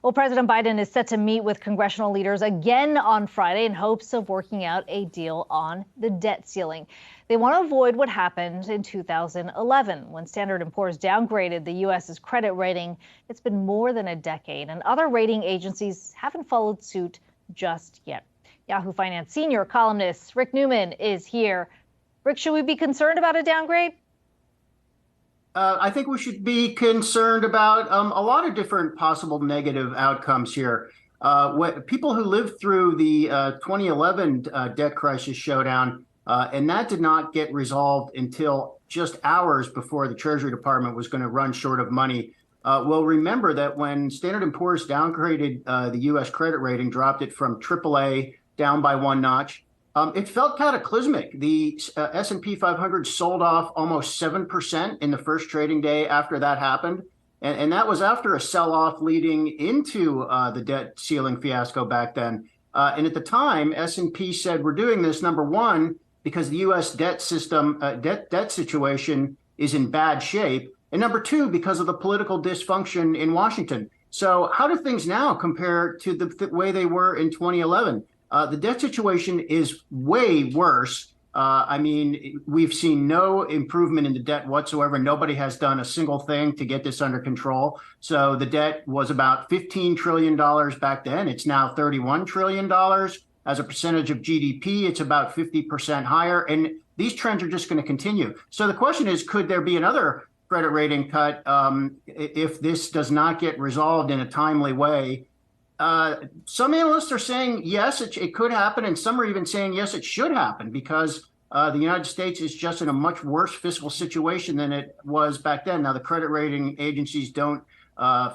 Well, President Biden is set to meet with congressional leaders again on Friday in hopes of working out a deal on the debt ceiling. They want to avoid what happened in 2011 when Standard & Poor's downgraded the U.S.'s credit rating. It's been more than a decade, and other rating agencies haven't followed suit just yet. Yahoo Finance senior columnist Rick Newman is here. Rick, should we be concerned about a downgrade? I think we should be concerned about a lot of different possible negative outcomes here. People who lived through the 2011 debt crisis showdown, and that did not get resolved until just hours before the Treasury Department was going to run short of money, will remember that when Standard & Poor's downgraded the U.S. credit rating, dropped it from AAA down by one notch, it felt cataclysmic. The S&P 500 sold off almost 7% in the first trading day after that happened. And that was after a sell-off leading into the debt ceiling fiasco back then. And at the time, S&P said, we're doing this, number one, because the U.S. debt system, debt situation is in bad shape. And number two, because of the political dysfunction in Washington. So how do things now compare to the way they were in 2011? The debt situation is way worse. I mean, we've seen no improvement in the debt whatsoever. Nobody has done a single thing to get this under control. So the debt was about $15 trillion back then. It's now $31 trillion. As a percentage of GDP, it's about 50% higher. And these trends are just going to continue. So the question is, could there be another credit rating cut if this does not get resolved in a timely way? Some analysts are saying, yes, it could happen. And some are even saying, yes, it should happen because the United States is just in a much worse fiscal situation than it was back then. Now, the credit rating agencies don't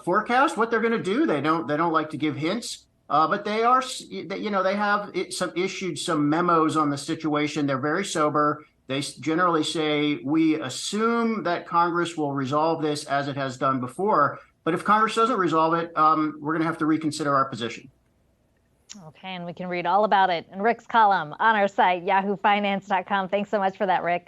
forecast what they're going to do. They don't like to give hints, but they are, they have issued some memos on the situation. They're very sober. They generally say, we assume that Congress will resolve this as it has done before. But if Congress doesn't resolve it, we're going to have to reconsider our position. Okay, and we can read all about it in Rick's column on our site, yahoofinance.com. Thanks so much for that, Rick.